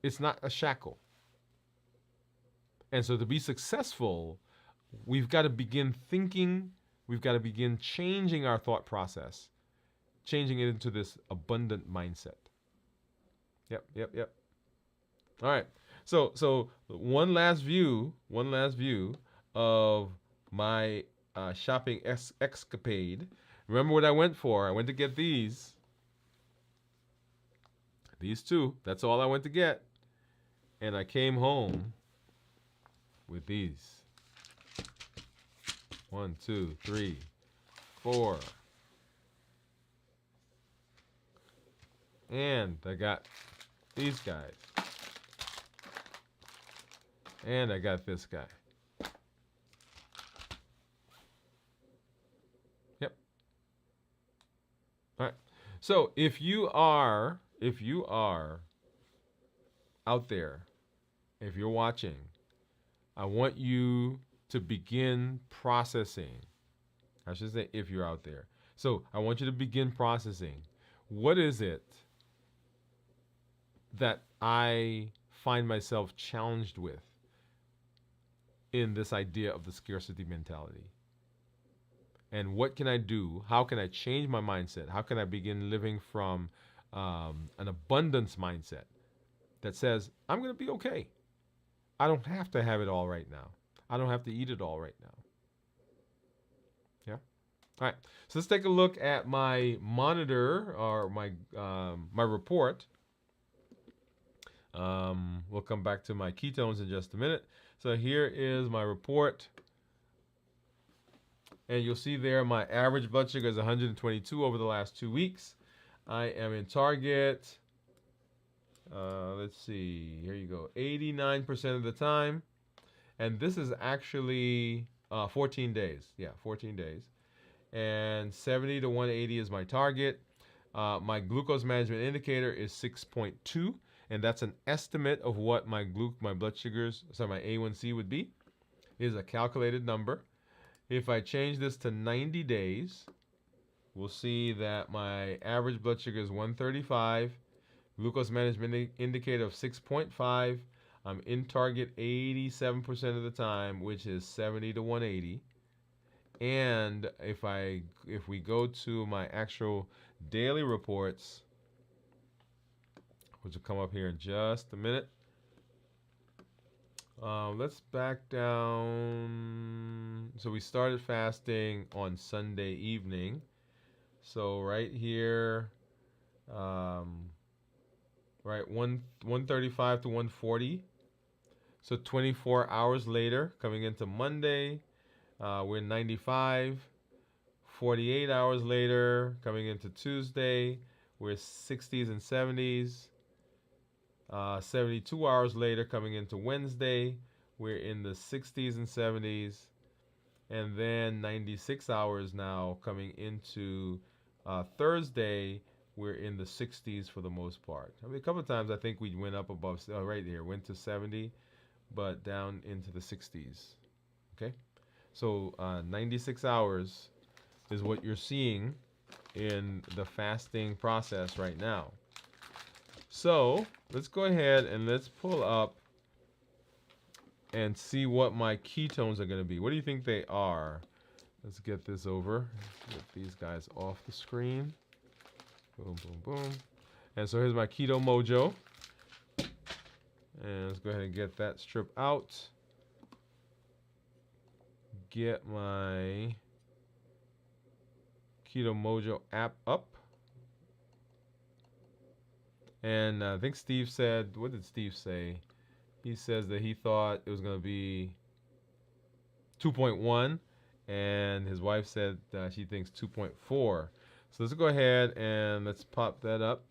It's not a shackle. And so to be successful, we've got to begin thinking, we've got to begin changing our thought process, changing it into this abundant mindset. Yep. All right. So one last view of my shopping escapade. Remember what I went for? I went to get these two. That's all I went to get. And I came home with these. 1, 2, 3, 4. And I got these guys. And I got this guy. Yep. All right. So if you are out there, if you're watching, I want you to begin processing. I should say if you're out there. So I want you to begin processing. What is it that I find myself challenged with in this idea of the scarcity mentality? And what can I do? How can I change my mindset? How can I begin living from an abundance mindset that says, I'm going to be okay. I don't have to have it all right now. I don't have to eat it all right now. Yeah. All right. So let's take a look at my monitor or my report. We'll come back to my ketones in just a minute. So here is my report. And you'll see there my average blood sugar is 122 over the last 2 weeks. I am in target. Let's see. Here you go. 89% of the time. And this is actually 14 days. Yeah, 14 days. And 70 to 180 is my target. My glucose management indicator is 6.2. And that's an estimate of what my blood sugars, my A1C would be. It is a calculated number. If I change this to 90 days, we'll see that my average blood sugar is 135, glucose management indicator of 6.5. I'm in target 87% of the time, which is 70 to 180. And if we go to my actual daily reports, which will come up here in just a minute. Let's back down. So we started fasting on Sunday evening. So right here, right, 135 to 140. So 24 hours later, coming into Monday, we're 95. 48 hours later, coming into Tuesday, we're 60s and 70s. 72 hours later, coming into Wednesday, we're in the 60s and 70s. And then 96 hours now, coming into Thursday, we're in the 60s for the most part. I mean, a couple of times I think we went up above, right here, went to 70, but down into the 60s. Okay? So 96 hours is what you're seeing in the fasting process right now. So let's go ahead and let's pull up and see what my ketones are going to be. What do you think they are? Let's get this over. Get these guys off the screen. Boom, boom, boom. And so here's my Keto Mojo. And let's go ahead and get that strip out. Get my Keto Mojo app up. And I think Steve said, what did Steve say? He says that he thought it was going to be 2.1, and his wife said she thinks 2.4. So let's go ahead and let's pop that up.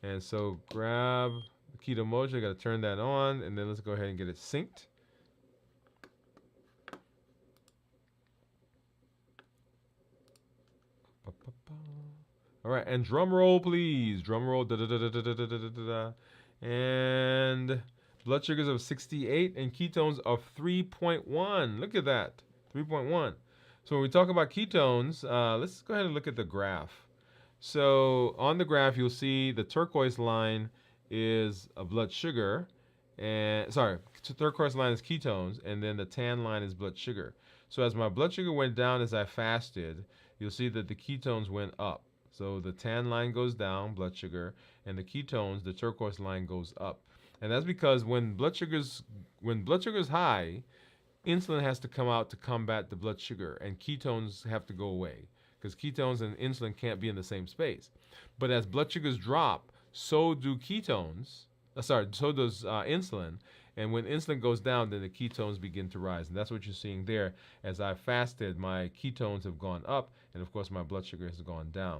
And so grab the Keto Mojo, got to turn that on, and then let's go ahead and get it synced. All right, and drum roll, please. Drum roll. Da, da, da, da, da, da, da, da, da. And blood sugars of 68 and ketones of 3.1. Look at that, 3.1. So when we talk about ketones, let's go ahead and look at the graph. So on the graph, you'll see the turquoise line is a blood sugar, and turquoise line is ketones, and then the tan line is blood sugar. So as my blood sugar went down as I fasted, you'll see that the ketones went up. So the tan line goes down, blood sugar, and the ketones, the turquoise line, goes up. And that's because when blood sugar is high, insulin has to come out to combat the blood sugar, and ketones have to go away because ketones and insulin can't be in the same space. But as blood sugars drop, so do ketones. So does insulin. And when insulin goes down, then the ketones begin to rise. And that's what you're seeing there. As I fasted, my ketones have gone up, and of course my blood sugar has gone down.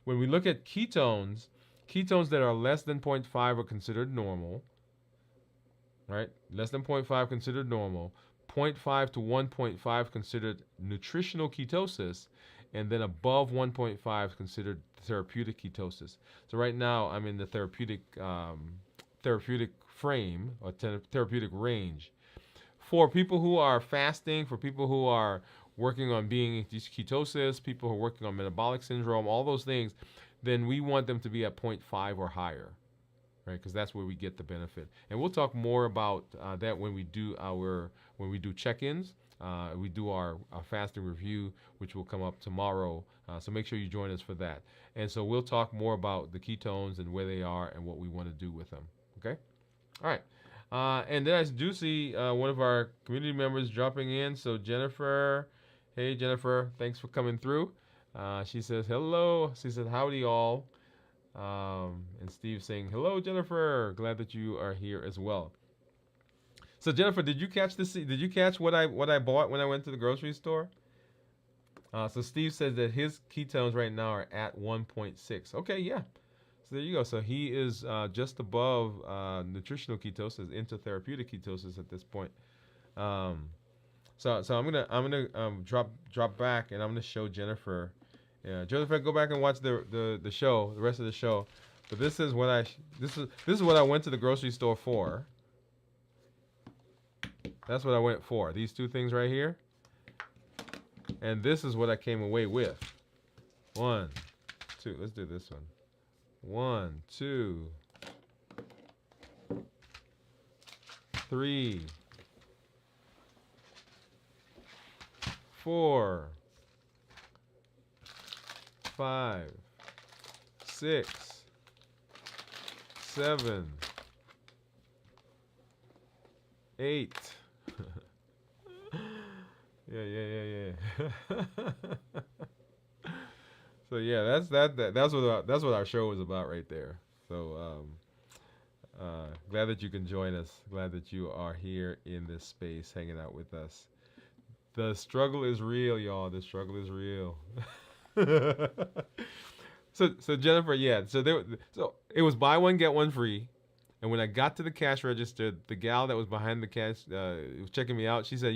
When we look at ketones that are less than 0.5 are considered normal, right? Less than 0.5 considered normal, 0.5 to 1.5 considered nutritional ketosis, and then above 1.5 considered therapeutic ketosis. So right now I'm in the therapeutic frame or therapeutic range. For people who are fasting, for people who are working on being ketosis, people who are working on metabolic syndrome, all those things, then we want them to be at 0.5 or higher, right? Because that's where we get the benefit. And we'll talk more about that when we do check-ins. We do our fasting review, which will come up tomorrow. So make sure you join us for that. And so we'll talk more about the ketones and where they are and what we want to do with them. Okay? All right. And then I do see one of our community members dropping in. So Jennifer, hey Jennifer, thanks for coming through. She says hello. She said howdy all. And Steve saying hello Jennifer. Glad that you are here as well. So Jennifer, did you catch this? Did you catch what I bought when I went to the grocery store? So Steve says that his ketones right now are at 1.6. Okay, yeah. So there you go. So he is just above nutritional ketosis into therapeutic ketosis at this point. So I'm gonna drop back and I'm gonna show Jennifer. Yeah, Jennifer, go back and watch the show, the rest of the show. But this is what I went to the grocery store for. That's what I went for. These two things right here. And this is what I came away with. 1, 2. Let's do this one. 1, 2, 3, 4, 5, 6, 7, 8. Yeah. So yeah, that's what our show is about right there. So glad that you can join us. Glad that you are here in this space, hanging out with us. The struggle is real, y'all. The struggle is real. So Jennifer, yeah. So it was buy one get one free. And when I got to the cash register, the gal that was behind the cash was checking me out. She said,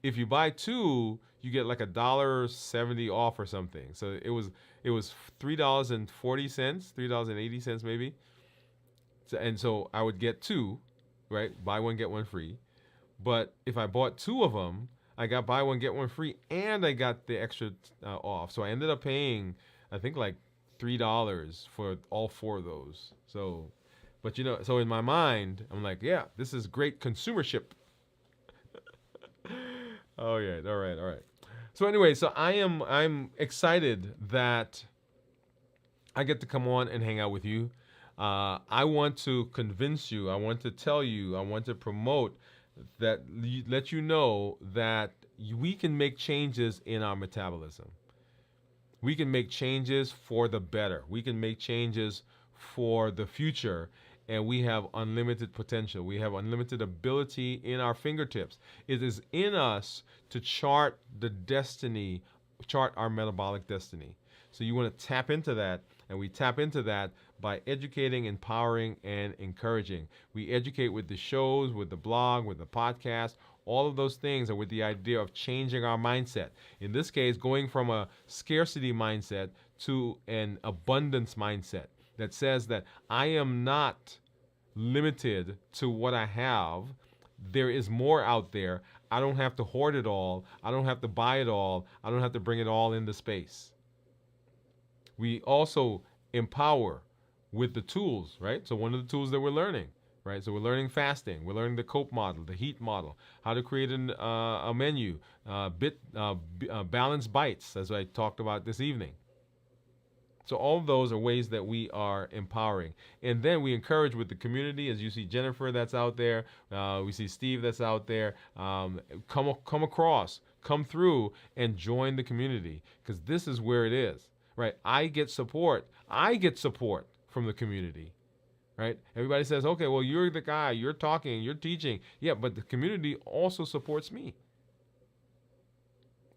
if you buy two, you get like $1.70 off or something. So it was $3.40, $3.80 maybe. So I would get two, right? Buy one get one free. But if I bought two of them, I got buy one get one free, and I got the extra off. So I ended up paying, I think like $3 for all four of those. So. But so in my mind, I'm like, yeah, this is great consumership. Oh yeah, all right, all right. So anyway, I'm excited that I get to come on and hang out with you. I want to convince you. I want to tell you. I want to promote that. Let you know that we can make changes in our metabolism. We can make changes for the better. We can make changes for the future. And we have unlimited potential. We have unlimited ability in our fingertips. It is in us to chart the destiny, chart our metabolic destiny. So you want to tap into that, and we tap into that by educating, empowering, and encouraging. We educate with the shows, with the blog, with the podcast. All of those things are with the idea of changing our mindset. In this case, going from a scarcity mindset to an abundance mindset that says that I am not limited to what I have. There is more out there. I don't have to hoard it all. I don't have to buy it all. I don't have to bring it all into space. We also empower with the tools, right? So one of the tools that we're learning, right? So we're learning fasting. We're learning the COPE model, the HEAT model, how to create a menu, balanced bites, as I talked about this evening. So all of those are ways that we are empowering. And then we encourage with the community, as you see Jennifer that's out there. We see Steve that's out there. Come across, come through and join the community, because this is where it is, right? I get support from the community, right? Everybody says, okay, well, you're the guy, you're talking, you're teaching. Yeah, but the community also supports me.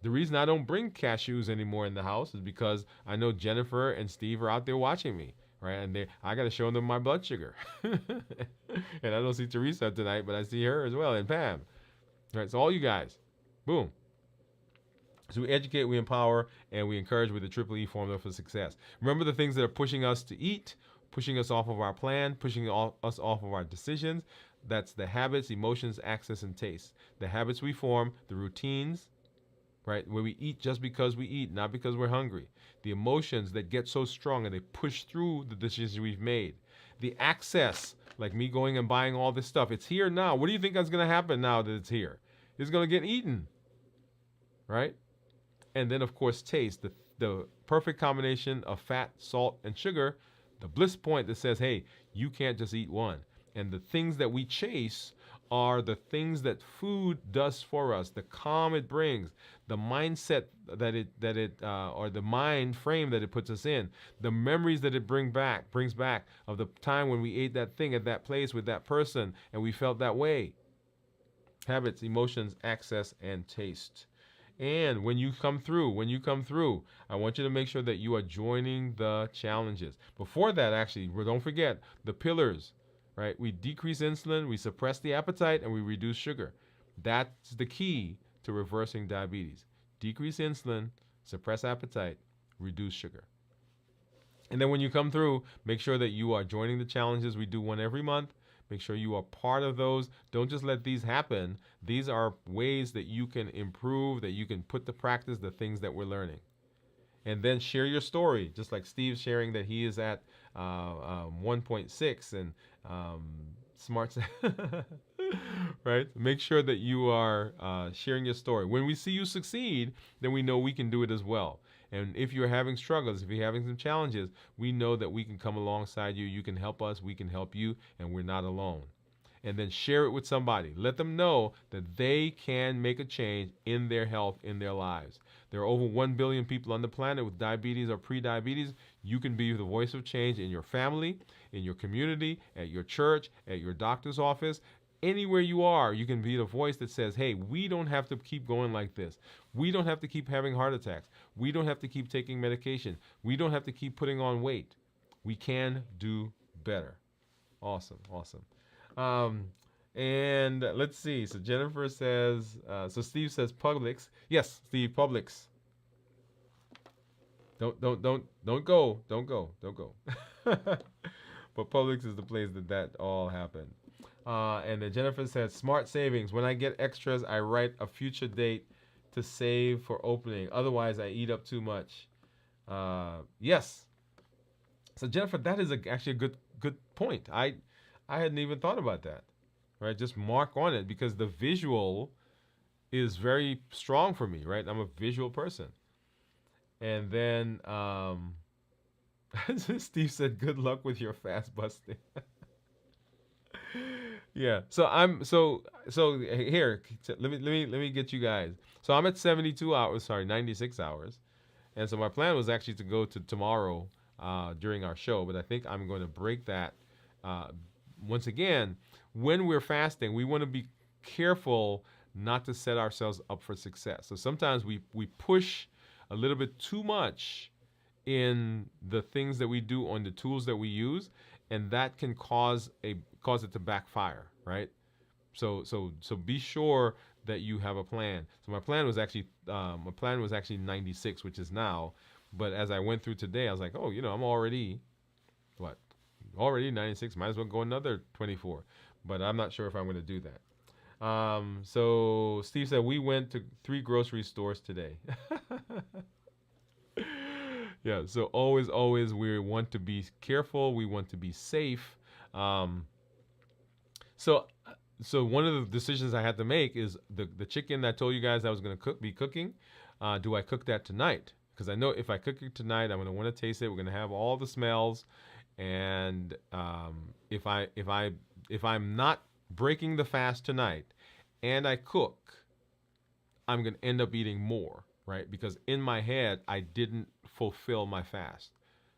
The reason I don't bring cashews anymore in the house is because I know Jennifer and Steve are out there watching me, right? And I got to show them my blood sugar. And I don't see Teresa tonight, but I see her as well, and Pam. Right, so all you guys, boom. So we educate, we empower, and we encourage with the Triple E formula for success. Remember the things that are pushing us to eat, pushing us off of our plan, pushing us off of our decisions. That's the habits, emotions, access, and taste. The habits we form, the routines, right? Where we eat just because we eat, not because we're hungry. The emotions that get so strong and they push through the decisions we've made. The access, like me going and buying all this stuff. It's here now. What do you think is going to happen now that it's here? It's going to get eaten, right? And then, of course, taste, the perfect combination of fat, salt, and sugar, the bliss point that says, hey, you can't just eat one. And the things that we chase are the things that food does for us, the calm it brings, the mindset or the mind frame that it puts us in, the memories that it brings back of the time when we ate that thing at that place with that person and we felt that way. Habits, emotions, access, and taste. And when you come through, I want you to make sure that you are joining the challenges. Before that, actually, don't forget the pillars. Right? We decrease insulin, we suppress the appetite, and we reduce sugar. That's the key to reversing diabetes. Decrease insulin, suppress appetite, reduce sugar. And then when you come through, make sure that you are joining the challenges. We do one every month. Make sure you are part of those. Don't just let these happen. These are ways that you can improve, that you can put to practice the things that we're learning. And then share your story, just like Steve's sharing that he is at 1.6 and smart, right? Make sure that you are sharing your story. When we see you succeed, then we know we can do it as well. And if you're having struggles, if you're having some challenges, we know that we can come alongside you. You can help us, we can help you, and we're not alone. And then share it with somebody. Let them know that they can make a change in their health, in their lives. There are over 1 billion people on the planet with diabetes or pre-diabetes. You can be the voice of change in your family, in your community, at your church, at your doctor's office. Anywhere you are, you can be the voice that says, hey, we don't have to keep going like this. We don't have to keep having heart attacks. We don't have to keep taking medication. We don't have to keep putting on weight. We can do better. Awesome, awesome. And let's see. So Jennifer says, so Steve says Publix. Yes, Steve, Publix. Don't go. But Publix is the place that all happened. And then Jennifer says, smart savings. When I get extras, I write a future date to save for opening. Otherwise, I eat up too much. Yes. So Jennifer, that is actually a good point. I hadn't even thought about that. Right? Just mark on it because the visual is very strong for me, right? I'm a visual person. And then Steve said, "Good luck with your fast busting." Yeah. So here. Let me get you guys. So I'm at 72 hours. Sorry, 96 hours. And so my plan was actually to go to tomorrow during our show, but I think I'm going to break that. Uh, Once again, when we're fasting, we want to be careful not to set ourselves up for success. So sometimes we push a little bit too much in the things that we do on the tools that we use, and that can cause it to backfire, right? So be sure that you have a plan. So my plan was actually 96, which is now, but as I went through today, I was like, oh, I'm already what? Already 96. Might as well go another 24. But I'm not sure if I'm going to do that. So Steve said we went to 3 grocery stores today. Yeah. So always, we want to be careful. We want to be safe. Um, so so one of the decisions I had to make is the chicken that I told you guys I was going to be cooking. Do I cook that tonight? Because I know if I cook it tonight, I'm going to want to taste it. We're going to have all the smells, and if I'm not breaking the fast tonight, and I cook, I'm going to end up eating more, right? Because in my head, I didn't fulfill my fast.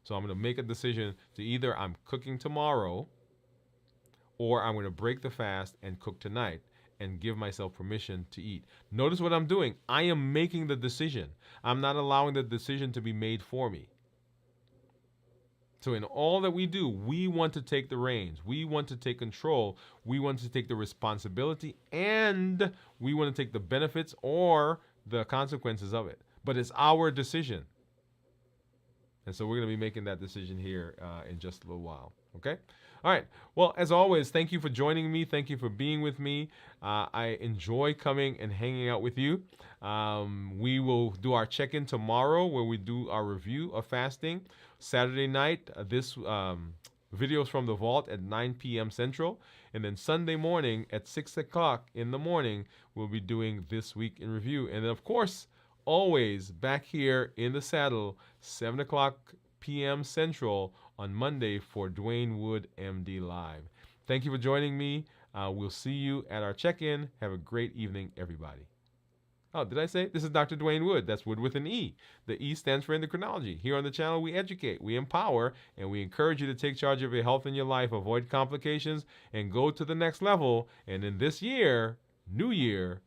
So I'm going to make a decision to either I'm cooking tomorrow, or I'm going to break the fast and cook tonight and give myself permission to eat. Notice what I'm doing. I am making the decision. I'm not allowing the decision to be made for me. So in all that we do, we want to take the reins. We want to take control. We want to take the responsibility, and we want to take the benefits or the consequences of it. But it's our decision. And so we're going to be making that decision here in just a little while. Okay? All right. Well, as always, thank you for joining me. Thank you for being with me. I enjoy coming and hanging out with you. We will do our check-in tomorrow where we do our review of fasting. Saturday night, this videos from the vault at 9 p.m. Central. And then Sunday morning at 6 o'clock in the morning, we'll be doing This Week in Review. And then, of course, always back here in the saddle, 7 o'clock p.m. Central on Monday for Dwain Woode, MD Live. Thank you for joining me. We'll see you at our check-in. Have a great evening, everybody. Oh, did I say? This is Dr. Dwain Woode. That's Wood with an E. The E stands for endocrinology. Here on the channel, we educate, we empower, and we encourage you to take charge of your health and your life, avoid complications, and go to the next level. And in this year, new you.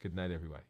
Good night, everybody.